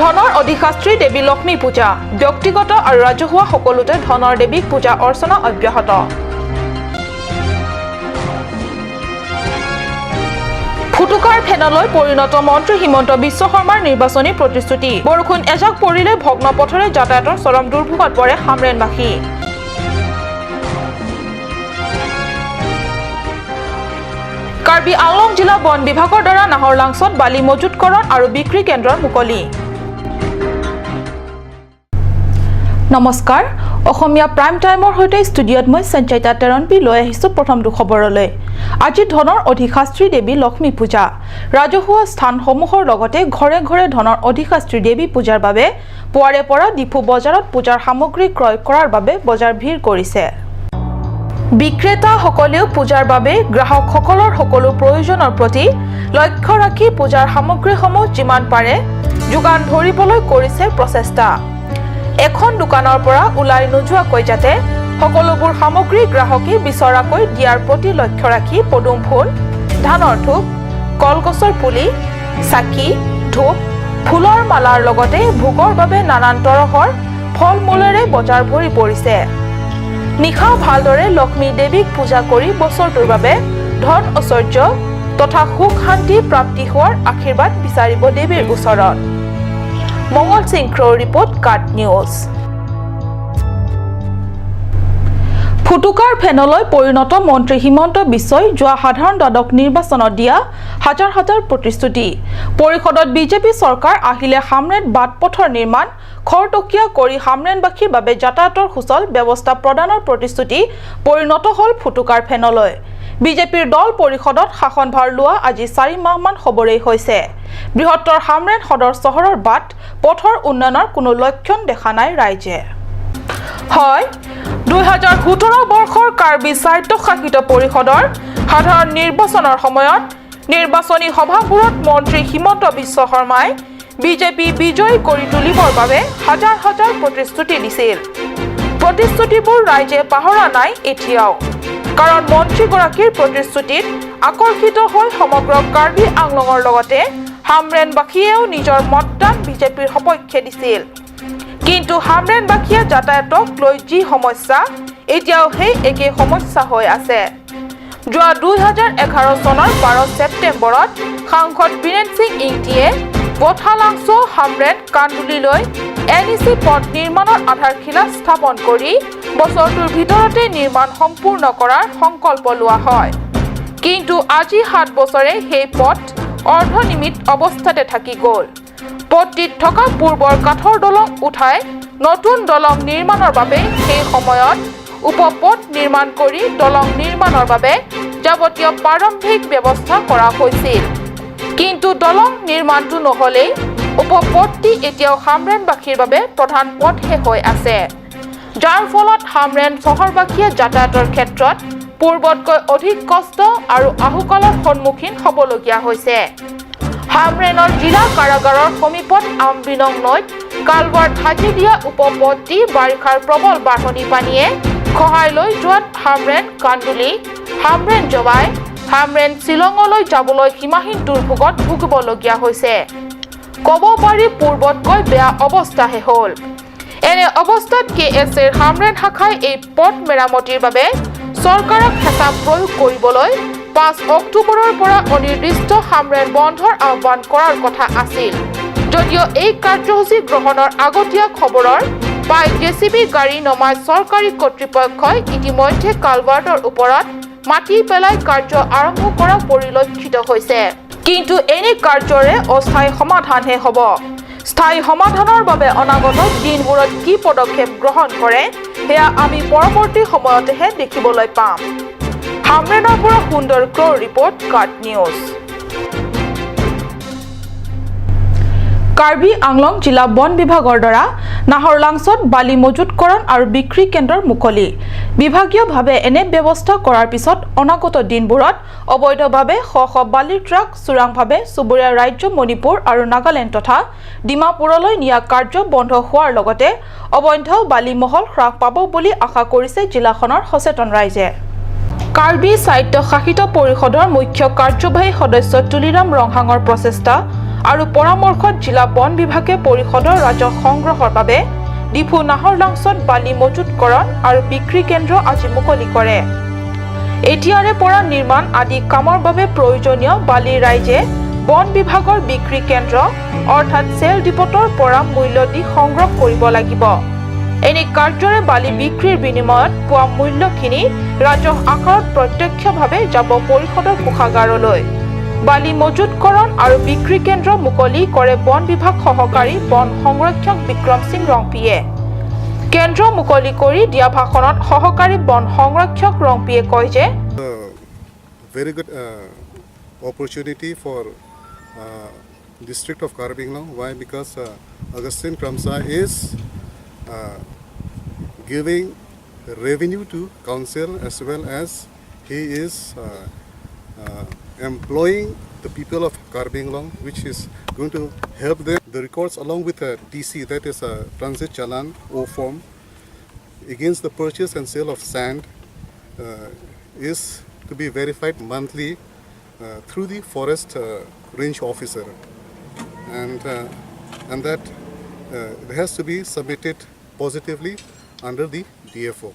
ধনৰ অধিষ্ঠাত্ৰী দেৱী লক্ষ্মী পূজা ব্যক্তিগত আৰু ৰাজহুৱা সকলোতে ধনৰ দেৱীক পূজা অৰ্চনা অব্যাহত ফুটুকাৰ ফেনলৈ পৰিণত মন্ত্ৰী হিমন্ত বিশ্ব শৰ্মাৰ নিৰ্বাচনী প্ৰতিশ্ৰুতি বৰষুণ এজাক পৰিলে ভগ্ন পথৰে যাতায়াতৰ চৰম দুৰ্ভোগত পৰে হামৰেনবাসী কাৰ্বি আংলং জিলা বন বিভাগৰ দ্বাৰা নাহৰ লাংচত বালি মজুতকৰণ আৰু বিক্ৰী কেন্দ্ৰৰ মুকলি নমস্কাৰ অসমীয়া প্ৰাইম টাইমৰ হৈতে ষ্টুডিঅত মই সঞ্চয়িতা তেৰনপি লৈ আহিছো প্ৰথম দুখবৰলৈ আজি ধনৰ অধিষ্ঠাত্ৰী দেৱী লক্ষ্মী পূজা ৰাজহুৱা স্থানসমূহৰ লগতে ঘৰে ঘৰে ধনৰ অধিষ্ঠাত্ৰী দেৱী পূজাৰ বাবে পুৱাৰে পৰা ডিফু বজাৰত পূজাৰ সামগ্ৰী ক্ৰয় কৰাৰ বাবে বজাৰ ভিৰ কৰিছে বিক্ৰেতাসকলেও পূজাৰ বাবে গ্ৰাহকসকলৰ সকলো প্ৰয়োজনৰ প্ৰতি লক্ষ্য ৰাখি পূজাৰ সামগ্ৰীসমূহ যিমান পাৰে যোগান ধৰিবলৈ কৰিছে প্ৰচেষ্টা এখন দোকানৰ পৰা ওলাই নোযোৱাকৈ যাতে সকলোবোৰ সামগ্ৰী গ্ৰাহকে বিচৰাকৈ দিয়াৰ প্ৰতি লক্ষ্য ৰাখি পদুম ফুল ধানৰ থোক কলগছৰ পুলি চাকি ধূপ ফুলৰ মালাৰ লগতে ভোগৰ বাবে নানান তৰহৰ ফল মূলেৰে বজাৰ ভৰি পৰিছে নিশা ভালদৰে লক্ষ্মী দেৱীক পূজা কৰি বছৰটোৰ বাবে ধন ঐশ্বৰ্য তথা সুখ শান্তি প্ৰাপ্তি হোৱাৰ আশীৰ্বাদ বিচাৰিব দেৱীৰ ওচৰত মঙ্গল সিং ক্ৰ ৰিপৰ্ট কাট নিউজ ফুটুকাৰ ফেনলৈ পৰিণত মন্ত্ৰী হিমন্ত বিশ্বই যোৱা সাধাৰণ দ্বাদশ নিৰ্বাচনত দিয়া হাজাৰ হাজাৰ প্ৰতিশ্ৰুতি পৰিষদত বিজেপি চৰকাৰ আহিলে হামৰেন বাট পথৰ নিৰ্মাণ খৰতকীয়া কৰি হামৰেনবাসীৰ বাবে যাতায়াতৰ সুচল ব্যৱস্থা প্ৰদানৰ প্ৰতিশ্ৰুতি পৰিণত হল ফুটুকাৰ ফেনলৈ বিজেপিৰ দল পৰিষদত শাসনভাৰ লোৱা আজি 4 মাহমান হবৰেই হৈছে বৃহত্তৰ হামৰেন সদৰ চহৰৰ বাট পথৰ উন্নয়নৰ কোনো লক্ষণ দেখা নাই ৰাইজে হয় 2017 বৰ্ষৰ কাৰ্বি স্বায়ত্তশাসিত পৰিষদৰ সাধাৰণ নিৰ্বাচনৰ সময়ত নিৰ্বাচনী সভাবোৰত মন্ত্ৰী হিমন্ত বিশ্ব শৰ্মাই বিজেপি বিজয়ী কৰি তুলিবৰ বাবে হাজাৰ হাজাৰ প্ৰতিশ্ৰুতি দিছিল প্ৰতিশ্ৰুতিবোৰ ৰাইজে পাহৰা নাই এতিয়াও কাৰণ মন্ত্ৰীগৰাকীৰ প্ৰতিশ্ৰুতিত আকৰ্ষিত হৈ সমগ্ৰ কাৰ্বি আংলঙৰ লগতে হামৰেনবাসীয়েও নিজৰ মতদান বিজেপিৰ সপক্ষে দিছিল কিন্তু হামৰেনবাসীয়ে যাতায়াতক লৈ যি সমস্যা এতিয়াও সেই একে সমস্যা হৈ আছে যোৱা 2011 চনৰ 12 ছেপ্টেম্বৰত সাংসদ বীৰেন সিং ইংটিয়ে পথালাংছ হামৰেন কান্দুলিলৈ এনইচি পথ নিৰ্মাণৰ আধাৰশিলা স্থাপন কৰি বছৰটোৰ ভিতৰতে নিৰ্মাণ সম্পূৰ্ণ কৰাৰ সংকল্প লোৱা হয় কিন্তু আজি 7 বছৰে সেই পথ অৰ্ধনিৰ্মিত অৱস্থাতে থাকি গ'ল পথটিত থকা পূৰ্বৰ কাঠৰ দলং উঠাই নতুন দলং নিৰ্মাণৰ বাবে সেই সময়ত উপপথ নিৰ্মাণ কৰি দলং নিৰ্মাণৰ বাবে যাৱতীয় প্ৰাৰম্ভিক ব্যৱস্থা কৰা হৈছিল কিন্তু দলং নিৰ্মাণটো নহ'লেই উপপথটি এতিয়াও হামৰেনবাসীৰ বাবে প্ৰধান পথহে হৈ আছে যাৰ ফলত হামৰেন চহৰবাসীয়ে যাতায়াতৰ ক্ষেত্ৰত পূৰ্বতকৈ অধিক কষ্ট আৰু আহুকালৰ সন্মুখীন হ'বলগীয়া হৈছে হামৰেনৰ জিলা কাৰাগাৰৰ সমীপত আমবিনং নৈত কালভাৰ্ট সাজি দিয়া উপপথটি বাৰিষাৰ প্ৰবল বাঢ়নি পানীয়ে খহাই লৈ যোৱাত হামৰেন কান্দুলি হামৰেন জবাই হামৰেন শ্বিলঙলৈ যাবলৈ সীমাহীন দুৰ্ভোগত ভুগিবলগীয়া হৈছে ক'ব পাৰি পূৰ্বতকৈ বেয়া অৱস্থাহে হ'ল এনে অৱস্থাত কেএছএৰ হামৰেন শাখাই এই পথ মেৰামতিৰ বাবে চৰকাৰক হেঁচা প্ৰয়োগ কৰিবলৈ 5 অক্টোবৰৰ পৰা অনিৰ্দিষ্ট হামৰেন বন্ধৰ আহ্বান কৰাৰ কথা আছিল যদিও এই কাৰ্যসূচী গ্ৰহণৰ আগতীয়া খবৰৰ পাই জেচিবি গাড়ী নমাই চৰকাৰী কৰ্তৃপক্ষই ইতিমধ্যে কালভাৰ্টৰ ওপৰত মাটি পেলাই কাৰ্য আৰম্ভ কৰা পৰিলক্ষিত হৈছে কিন্তু এনে কাৰ্যৰে অস্থায়ী সমাধানহে হ'ব স্থায়ী সমাধানৰ বাবে অনাগত দিনবোৰত কি পদক্ষেপ গ্ৰহণ কৰে সেয়া আমি পৰৱৰ্তী সময়তেহে দেখিবলৈ পাম হামৰেনৰ পৰা সুন্দৰ ক্ৰ ৰিপৰ্ট কাট নিউজ কাৰ্বি আংলং জিলা বন বিভাগৰ দ্বাৰা নাহৰ লাংচত বালি মজুতকৰণ আৰু বিক্ৰী কেন্দ্ৰৰ মুকলি বিভাগীয়ভাৱে এনে ব্যৱস্থা কৰাৰ পিছত অনাগত দিনবোৰত অবৈধভাৱে শ বালিৰ ট্ৰাক চোৰাংভাৱে চুবুৰীয়া ৰাজ্য মণিপুৰ আৰু নাগালেণ্ড তথা ডিমাপুৰলৈ নিয়া কাৰ্য বন্ধ হোৱাৰ লগতে অবৈধ বালি মহল হ্ৰাস পাব বুলি আশা কৰিছে জিলাখনৰ সচেতন ৰাইজে কাৰ্বি স্বায়ত্তশাসিত পৰিষদৰ মুখ্য কাৰ্যবাহী সদস্য তুলিৰাম ৰংহাঙৰ প্ৰচেষ্টা আৰু পৰামৰ্শত জিলা বন বিভাগে পৰিষদৰ ৰাজহ সংগ্ৰহৰ বাবে ডিফু নাহৰলাংছত বালি মজুতকৰণ আৰু বিক্ৰী কেন্দ্ৰ আজি মুকলি কৰে। এতিয়াৰে পৰা নিৰ্মাণ আদি কামৰ বাবে প্ৰয়োজনীয় বালি ৰাইজে বন বিভাগৰ বিক্ৰী কেন্দ্ৰ অৰ্থাৎ সেল ডিপোটৰ পৰা মূল্য দি সংগ্ৰহ কৰিব লাগিব। এনে কাৰ্যৰে বালি বিক্ৰীৰ বিনিময়ত পোৱা মূল্যখিনি ৰাজহ আকাৰত প্ৰত্যক্ষভাৱে যাব পৰিষদৰ কোষাগাৰলৈ। বালি মজুতকৰণ আৰু বিক্ৰী কেন্দ্ৰ মুকলি কৰে বন বিভাগ সহকাৰী বন সংৰক্ষক বিক্ৰম সিং ৰংপিয়ে। কেন্দ্ৰ মুকলি কৰি দিয়া ভাষণত সহকাৰী বন সংৰক্ষক ৰংপিয়ে কয় যে very good opportunity for district of Karbi Anglong. Why? Because Augustine Kramsa is giving revenue to council as well as he is employing the people of Karbi Anglong, which is going to help them. The records along with a TC, that is a transit challan O form, against the purchase and sale of sand is to be verified monthly through the forest range officer, and that it has to be submitted positively under the DFO.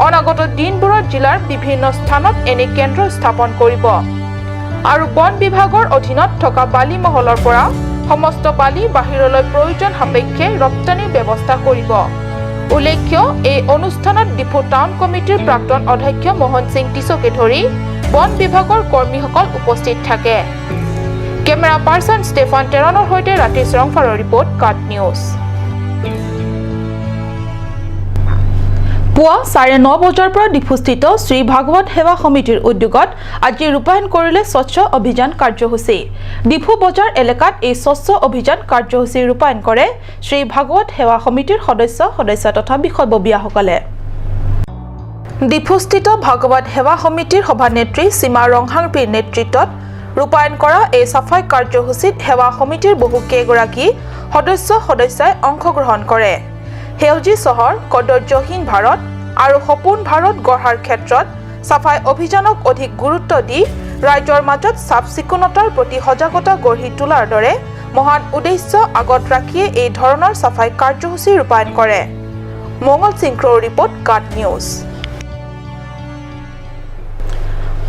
অনাগত দিনবোৰত জিলাৰ বিভিন্ন স্থানত এনে কেন্দ্ৰ স্থাপন কৰিব আৰু বন বিভাগৰ অধীনত থকা বালি মহলৰ পৰা সমস্ত বালি বাহিৰলৈ প্ৰয়োজন সাপেক্ষে ৰপ্তানিৰ ব্যৱস্থা কৰিব। উল্লেখ্য এই অনুষ্ঠানত ডিফু টাউন কমিটিৰ প্ৰাক্তন অধ্যক্ষ মোহন সিং টিছকে ধৰি বন বিভাগৰ কৰ্মীসকল উপস্থিত থাকে। কেমেৰা পাৰ্চন ষ্টেফান টেৰনৰ সৈতে ৰাকেশ ৰংফাৰৰ ৰিপৰ্ট কাট নিউজ। পুৱা 9:30 বজাৰ পৰা ডিফুস্থিত শ্ৰী ভাগৱত সেৱা সমিতিৰ উদ্যোগত আজি ৰূপায়ণ কৰিলে স্বচ্ছ অভিযান কাৰ্যসূচী। ডিফু বজাৰ এলেকাত এই স্বচ্ছ অভিযান কাৰ্যসূচী ৰূপায়ণ কৰে শ্ৰী ভাগৱত সেৱা সমিতিৰ সদস্য তথা বিষয়ববীয়াসকলে। ডিফুস্থিত ভাগৱত সেৱা সমিতিৰ সভানেত্ৰী সীমা ৰংহাংপিৰ নেতৃত্বত ৰূপায়ণ কৰা এই চাফাই কাৰ্যসূচীত সেৱা সমিতিৰ বহু কেইগৰাকী সদস্যই অংশগ্ৰহণ কৰে। সেউজী চহৰ, কদৰ্যহীন ভাৰত আৰু সপোন ভাৰত গঢ়াৰ ক্ষেত্ৰত চাফাই অভিযানক অধিক গুৰুত্ব দি ৰাইজৰ মাজত চাফ চিকুণতাৰ প্ৰতি সজাগতা গঢ়ি তোলাৰ দৰে মহান উদ্দেশ্য আগত ৰাখিয়ে এই ধৰণৰ চাফাই কাৰ্যসূচী ৰূপায়ণ কৰে। মংগল সিংৰ ৰিপৰ্ট কাট নিউজ।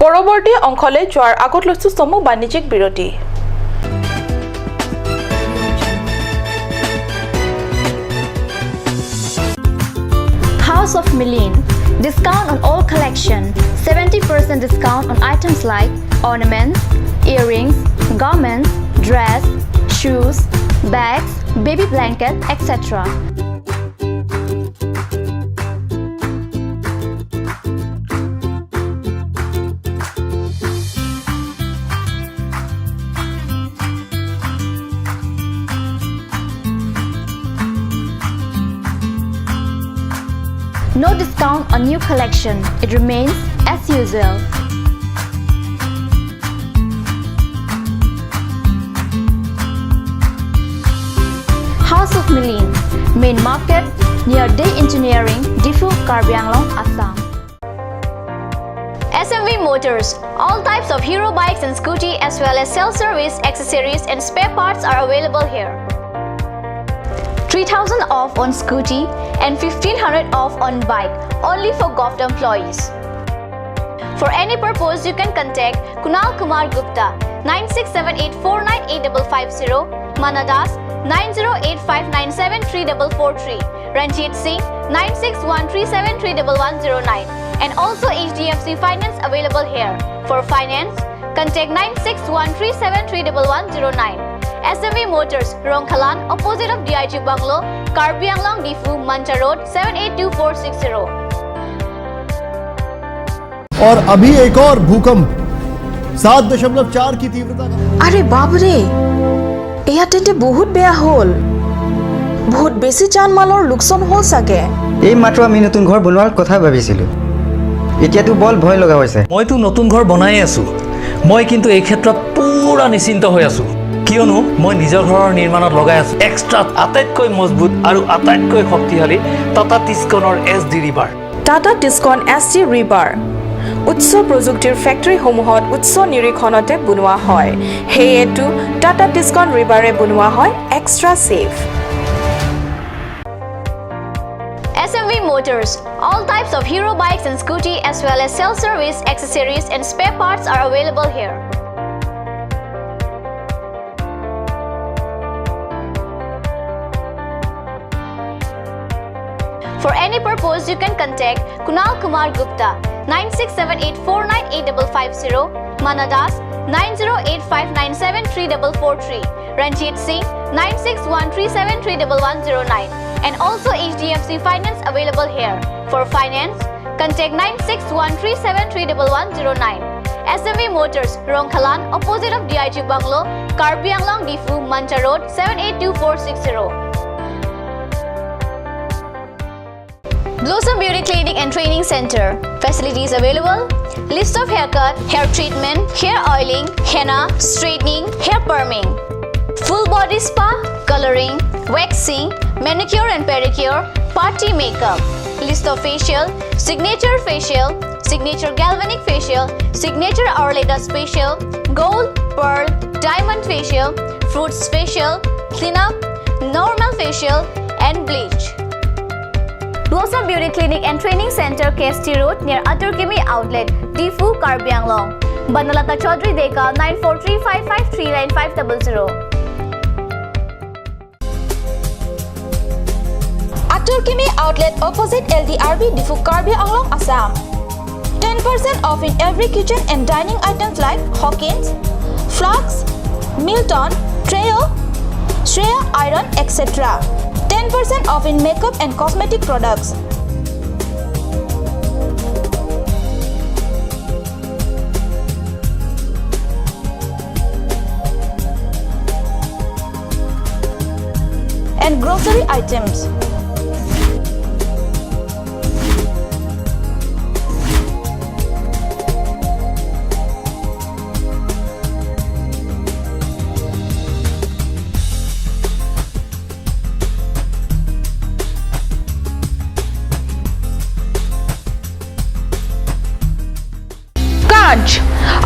পৰৱৰ্তী অংশলৈ যোৱাৰ আগত লৈছো চমু বাণিজ্যিক বিৰতি। House of Million. Discount on all collection. 70% discount on items like ornaments, earrings, garments, dress, shoes, bags, baby blanket, etc. No discount on new collection. It remains as usual. House of Million, Main Market, near Day Engineering, Difu, Karbi Anglong, Assam. SMV Motors. All types of hero bikes and scooty as well as self-service, accessories and spare parts are available here. 3,000 off on scooty and 1,500 off on bike, only for govt employees. For any purpose, you can contact Kunal Kumar Gupta, 9678498550, Manadas, 9085973443, Ranjit Singh, 9613731109, and also HDFC Finance available here. For finance, contact 9613731109. SMV Motors, Rongkhalan, opposite of DIG Bungalow, Karbi Anglong, Difu, Mancha Road, 782460. और अभी एक और भूकंप 7.4 की तीव्रता का। अरे बाप रे, एया तेंते बहुत बेया होल। बहुत बेसी जान माলৰ লোকচান হল সাগে। এই মাত্ৰ আমি নতুন ঘৰ বনোৱাৰ কথা ভাবিছিলো। এতিয়াতো বল ভয় লগা হৈছে। মইতো নতুন ঘৰ বনাই আছো। মই কিন্তু এই ক্ষেত্ৰত পুৰা নিশ্চিন্ত হৈ আছো। কিয়নো মই নিজৰ ঘৰৰ নিৰ্মাণত লগাই আছো এক্সট্ৰা আটাইতকৈ মজবুত আৰু আটাইতকৈ শক্তিশালী টাটা টিস্কনৰ SD river. Tata Tiscon SD river উচ্চ প্ৰযুক্তিৰ ফেক্টৰীসমূহত উচ্চ নিৰীক্ষণতে বনোৱা হয় সেয়েতো টাটা টিস্কন ৰিভাৰে বনোৱা হয় extra safe SMV Motors. All types of hero bikes and scooty as well as self-service, accessories and spare parts are available here. For any purpose, you can contact Kunal Kumar Gupta 9678498550, Manadas 9085973443, Ranjit Singh 9613731109, and also HDFC Finance available here. For finance, contact 9613731109. SMV Motors, Rongkhalan, opposite of DIG Bungalow, Karbi Anglong Difu, Mancha Road, 782460. Blossom Beauty Clinic and Training Center. Facilities available. List of haircut, hair treatment, hair oiling, henna, straightening, hair perming. Full body spa, coloring, waxing, manicure and pedicure, party makeup. List of facial, signature galvanic facial, signature Orledas facial, gold, pearl, diamond facial, fruits facial, cleanup, normal facial and bleach. Blossom Beauty Clinic and Training Center, KST Road near Aturkimi Outlet, Difu, Karbi Anglong. Banalata Chaudhary Deka 9435539500. Aturkimi Outlet opposite LDRB Difu, Karbi Anglong, Assam. 10% off in every kitchen and dining items like Hawkins, Flax, Milton, Treo, Shreya Iron, etc. 10% off in makeup and cosmetic products. And grocery items.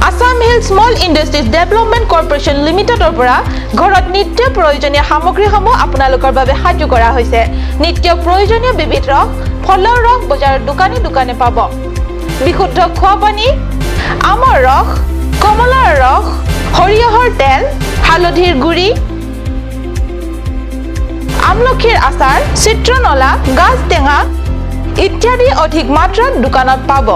Assamese Small Industries Development Corporation Limitedৰ পৰা ঘৰত নিত্য প্ৰয়োজনীয় সামগ্ৰীসমূহ আপোনালোকৰ বাবে সাজু কৰা হৈছে নিত্য প্ৰয়োজনীয় বিবিধ ৰস ফলৰ ৰস বজাৰৰ দোকানে পাব বিশুদ্ধ খোৱা পানী আমৰ ৰস কমলাৰ ৰস সৰিয়হৰ তেল হালধিৰ গুড়ি আমলখিৰ আচাৰ চিত্ৰনলা গাজ টেঙা ইত্যাদি অধিক মাত্ৰাত দোকানত পাব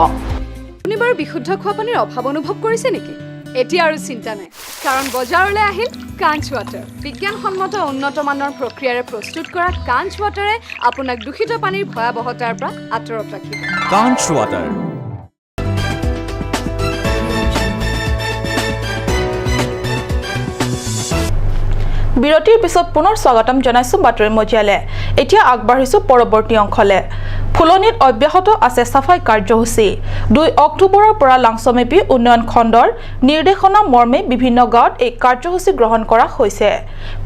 শনিবাৰ বিশুদ্ধ খোৱা পানীৰ অভাৱ অনুভৱ কৰিছে নেকি এতিয়া আৰু চিন্তা নাই কাৰণ বজাৰলৈ আহিল কাঞ্চ ৱাটাৰ বিজ্ঞানসন্মত উন্নত মানৰ প্ৰক্ৰিয়াৰে প্ৰস্তুত কৰা কাঞ্চ ৱাটাৰে আপোনাক দূষিত পানীৰ ভয়াৱহতাৰ পৰা আঁতৰত ৰাখিব কাঞ্চ ৱাটাৰ বিৰতিৰ পিছত পুনৰ স্বাগতম জনাইছো বাতৰি মজিয়ালে এতিয়া আগবাঢ়িছো পৰৱৰ্তী অংশলে ফুলনিত অব্যাহত আছে সাফাই কাৰ্যসূচী 2 অক্টোবৰৰ পৰা লাংছমেপি উন্নয়ন খণ্ডৰ নিৰ্দেশনা মৰ্মে বিভিন্ন গাঁৱত এই কাৰ্যসূচী গ্ৰহণ কৰা হৈছে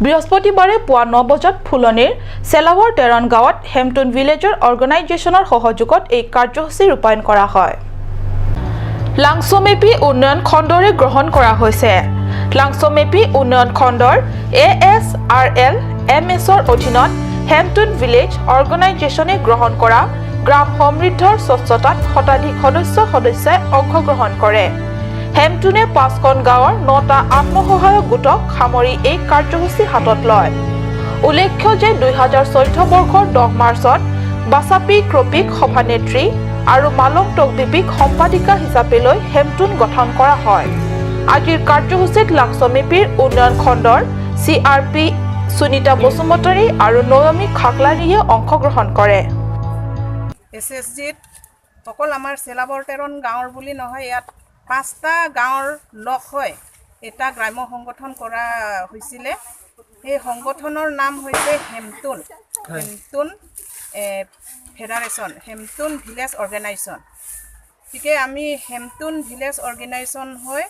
বৃহস্পতিবাৰে পুৱা 9 বজাত ফুলনিৰ চেলাৱৰ তেৰণ গাঁৱত হেমটুন ভিলেজৰ অৰ্গেনাইজেশ্যনৰ সহযোগত এই কাৰ্যসূচী ৰূপায়ণ কৰা হয় লাংছমেপি উন্নয়ন খণ্ডৰে গ্ৰহণ কৰা হৈছে লাংছমেপি উন্নয়ন খণ্ডৰ ASRL MSৰ অধীনত হেমটুন ভিলেজ অৰ্গেনাইজেশ্যনে গ্ৰহণ কৰা গ্ৰাম সমৃদ্ধৰ স্বচ্ছতাত শতাধিক সদস্যই অংশগ্ৰহণ কৰে হেমটুনে 5খন গাঁৱৰ 9টা আত্মসহায়ক গোটক সামৰি এই কাৰ্যসূচী হাতত লয় উল্লেখ্য যে 2014 বৰ্ষৰ 10 মাৰ্চত বাসাপি ক্ৰপিক সভানেত্ৰী আৰু মালং টকবিপিক সম্পাদিকা হিচাপে লৈ হেমটুন গঠন কৰা হয় আজিৰ কাৰ্যসূচীত লাংছমেপিৰ উন্নয়ন খণ্ডৰ CRP সুনিতা বসুমতাৰী আৰু নয়মী খাকলাৰীয়ে অংশগ্ৰহণ কৰে SSGত অকল আমাৰ চেলাবৰ তেৰণ গাঁৱৰ বুলি নহয় ইয়াত 5টা গাঁৱৰ লগ হৈ এটা গ্ৰাম্য সংগঠন কৰা হৈছিলে এই সংগঠনৰ নাম হৈছে হেমটুন ফেডাৰেশ্যন হেমটুন ভিলেজ অৰ্গেনাইজেশ্যন ঠিকে আমি হেমটুন ভিলেজ অৰ্গেনাইজেশ্যন হৈ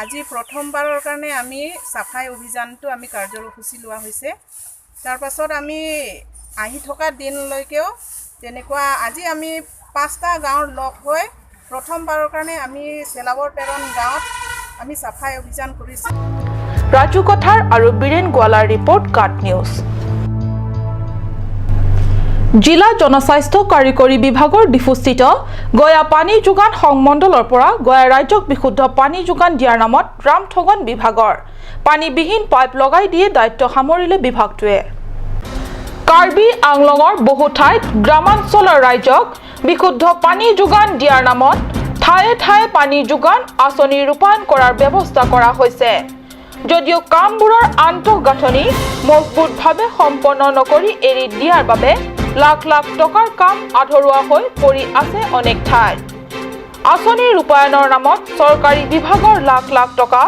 আজি প্ৰথমবাৰৰ কাৰণে আমি সাফাই অভিযানটো আমি কাৰ্যসূচী লোৱা হৈছে তাৰ পাছত আমি আহি থকা দিনলৈকেও তেনেকুৱা আজি আমি 5টা গাঁৱৰ লগ হৈ প্ৰথমবাৰৰ কাৰণে আমি চেলাবৰ পেৰণ গাঁৱত আমি চাফাই অভিযান কৰিছোঁ। ৰাজু কথাৰ আৰু বীৰেন গোৱালাৰ ৰিপৰ্ট কাট নিউজ। জিলা জনস্বাস্থ্য কাৰিকৰী বিভাগৰ ডিফুস্থিত গয়া পানী যোগান সংমণ্ডলৰ পৰা গয়া ৰাজ্যক বিশুদ্ধ পানী যোগান দিয়াৰ নামত ৰামঠগন বিভাগৰ পানীবিহীন পাইপ লগাই দিয়ে দায়িত্ব সামৰিলে বিভাগটোৱে। কাৰ্বি আংলঙৰ বহু ঠাইত গ্ৰামাঞ্চলৰ ৰাইজক বিশুদ্ধ পানী যোগান দিয়াৰ নামত ঠায়ে ঠায়ে পানী যোগান আঁচনি ৰূপায়ণ কৰাৰ ব্যৱস্থা কৰা হৈছে। যদিও কামবোৰৰ আন্তঃগাঁথনি মজবুতভাৱে সম্পন্ন নকৰি এৰি দিয়াৰ বাবে লাখ লাখ টকাৰ কাম আধৰুৱা হৈ পৰি আছে অনেক ঠাইত। আঁচনি ৰূপায়ণৰ নামত চৰকাৰী বিভাগৰ লাখ লাখ টকা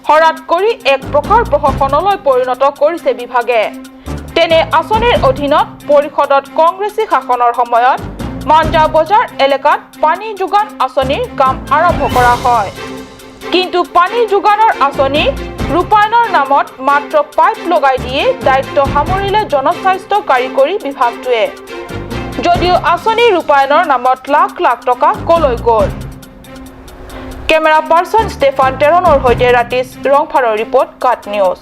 হৰাট কৰি এক প্ৰকাৰ প্ৰশাসনলৈ পৰিণত কৰিছে বিভাগে। তেনে আঁচনিৰ অধীনত পৰিষদত কংগ্ৰেছী শাসনৰ সময়ত মাঞ্জা বজাৰ এলেকাত পানী যোগান আঁচনিৰ কাম আৰম্ভ কৰা হয়। কিন্তু পানী যোগানৰ আঁচনি ৰূপায়ণৰ নামত মাত্ৰ পাইপ লগাই দিয়ে দায়িত্ব সামৰিলে জনস্বাস্থ্য কাৰিকৰী বিভাগটোৱে। যদিও আঁচনি ৰূপায়ণৰ নামত লাখ লাখ টকা কলৈ গ'ল। কেমেৰা পাৰ্চন ষ্টেফান টেৰণৰ সৈতে ৰাতিছ ৰংফাৰৰ ৰিপৰ্ট কাট নিউজ।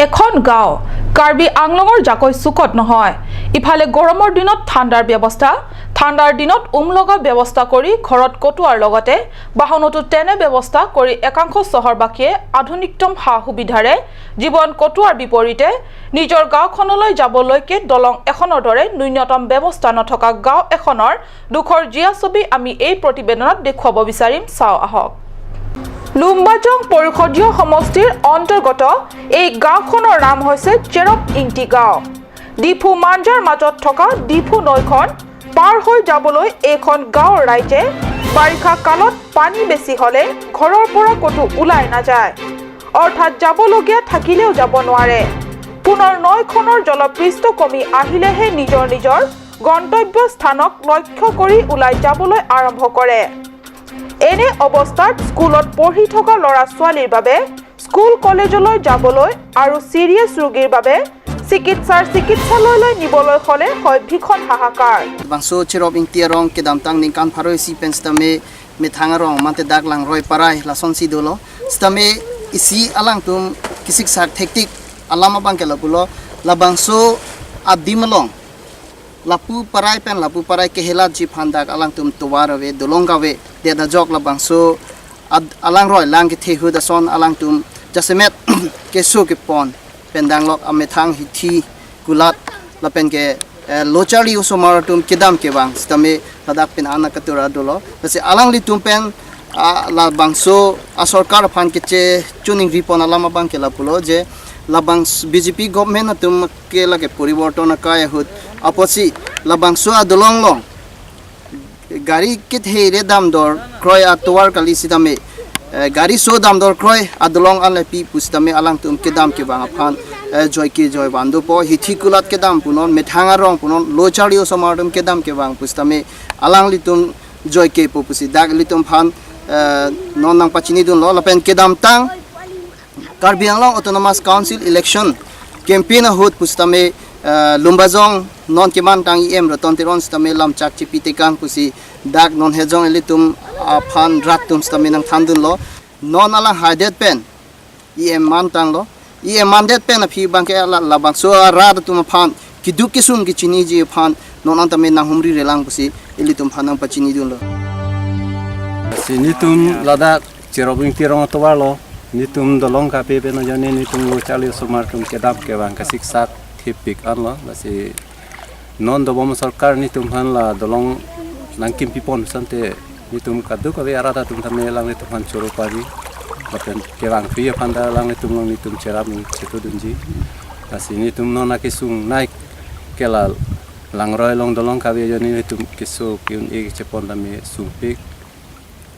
এখন গাঁও কাৰ্বি আংলঙৰ জাকৈ চুকত নহয়। ইফালে গৰমৰ দিনত ঠাণ্ডাৰ ব্যৱস্থা, ঠাণ্ডাৰ দিনত লগা ব্যৱস্থা কৰি ঘৰত কটোৱাৰ লগতে বাহনতো তেনে ব্যৱস্থা কৰি একাংশ চহৰবাসীয়ে আধুনিকতম সা সুবিধাৰে জীৱন কটোৱাৰ বিপৰীতে নিজৰ গাঁওখনলৈ যাবলৈকে দলং এখনৰ দৰে ন্যূনতম ব্যৱস্থা নথকা গাঁও এখনৰ দুখৰ জীয়া ছবি আমি এই প্ৰতিবেদনত দেখুৱাব বিচাৰিম। চাওঁ আহক। লুম্বাজং পৰিষদীয় সমষ্টিৰ অন্তৰ্গত এই গাঁওখনৰ নাম হৈছে চেৰপ ইংটি গাঁও। ডিফু মাঞ্জাৰ মাজত থকা ডিফু নৈখন পাৰ হৈ যাবলৈ এইখন গাঁৱৰ ৰাইজে বাৰিষা কালত পানী বেছি হ'লে ঘৰৰ পৰা ক'তো ওলাই নাযায়, অৰ্থাৎ যাবলগীয়া থাকিলেও যাব নোৱাৰে। পুনৰ নৈখনৰ জলপৃষ্ঠ কমি আহিলেহে নিজৰ নিজৰ গন্তব্য স্থানক লক্ষ্য কৰি ওলাই যাবলৈ আৰম্ভ কৰে। এনে অৱস্থাত স্কুলত পঢ়ি থকা ল'ৰা ছোৱালীৰ বাবে স্কুল কলেজলৈ যাবলৈ আৰু চিৰিয়াছ ৰোগীৰ বাবে চিকিৎসালয়লৈ নিবলৈ হ'লে হয় ভীষণ হাহাকাৰ। Bangso cherop ingtiarong kedam tang ningkan pharoi si pen stame methangarong mante dak lang roi parai lason si dolo stame isi alang tum kisik sak tektik alama bangkela pulo la bangso abdimalong lapu parai kehela ji phandak alang tum towarave dolongawe de da jok la bangso alang roi lang ke thehu da son alang tum jasemet keso ke pon pendang lok amethang hithi gulat la pen ke lochari usomar tum kedam ke bang stame ladak pen anak katura dolo base alang li tum pen la bangso a sarkar phan ke che tuning ripon alama bang ke la pulo je la bang BJP government tum ke la ke poriborton ka hut aposi la bangso adolong long gari kit he re dam dor kroy atwar kali sidame gari so dam dor kroy adolong an pi pustame alang tum kedam ke bang phan joy ki joy bandu po hithi kulat kedam punon methanga rong punon lochario somarum kedam ke bang pustame alang litum joy ke po pusi dag litum phan non nang pachini dun lo lapen kedam tang Karbi Anglong Autonomous Council election campaign hut pustame lumbajong non keman tang em roton tiron stame lam chak chipite kang pusi dak non hejong elitum phan ratum stame nang thandun lo non ala hadet pen em man tang lo em mandet pen phi bangke la bang so ra tum phan kiduk kisum ki chini ji phan non antame nang humri relang pusi elitum phanang pachini dun lo sinitum lada cherobing tirong towar lo nitum dolong ka pe no jane nitum lo chali somar tum kedap ke bang ka siksak thipik an lo basi non do bom sarkar nitum han la dolong nangkim pipon sante nitum kadu ka arada tum thame lang nitum han choro pari bapen ke bang fi phanda lang nitum long nitum cherap ni chetu dunji basi nitum no na kisung naik kela langroi long dolong ka be jani nitum kisu kiun e chepon dame sumpik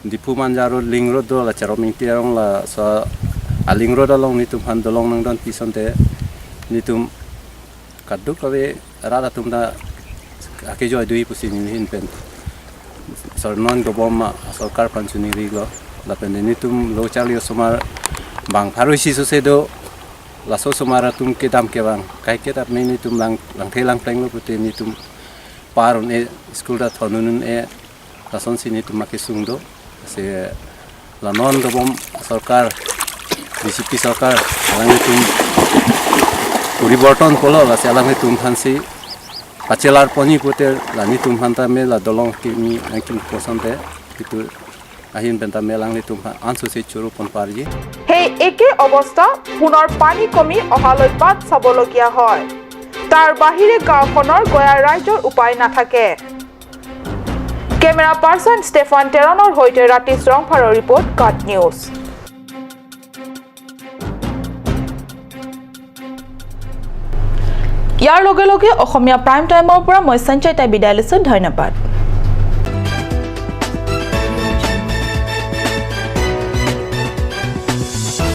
Dipu manjaro ling road do la charoming tiarong la so aling road along nitum han dolong nang don pisonte nitum kaduk kawe rada tumda ake joy dui pusin hin pen sor non go bomma sarkar pansuni riglo la pen nitum lo chali somar bang pharoisi so sedo la so somara tum kedam ke bang kai kedap me nitum lang thelang pleng lo puti nitum parun e school da thonunun e rason sini tumaki sungdo se lanon dobom sarkar BJP sarkar alangi tum puriborton kolo la se alangi tum thansi pachelar poni puter lani tum hanta me la dolong kimi angkin posante itu ahin benta melang ni tum ansu se churu pon parji সেই একে অৱস্থা পুনৰ পানী কমি অহালৈ বাট চাবলগীয়া হয় তাৰ বাহিৰে গাঁওখনৰ গয়া ৰাইজৰ উপায় নাথাকে কেমেৰা পাৰ্চন ষ্টেফান টেৰনৰ সৈতে ৰাতি শ্ৰংফাৰৰ ৰিপৰ্ট কাট নিউজ ইয়াৰ লগে লগে অসমীয়া প্ৰাইম টাইমৰ পৰা মই সঞ্চয়তাই বিদায় লৈছো ধন্যবাদ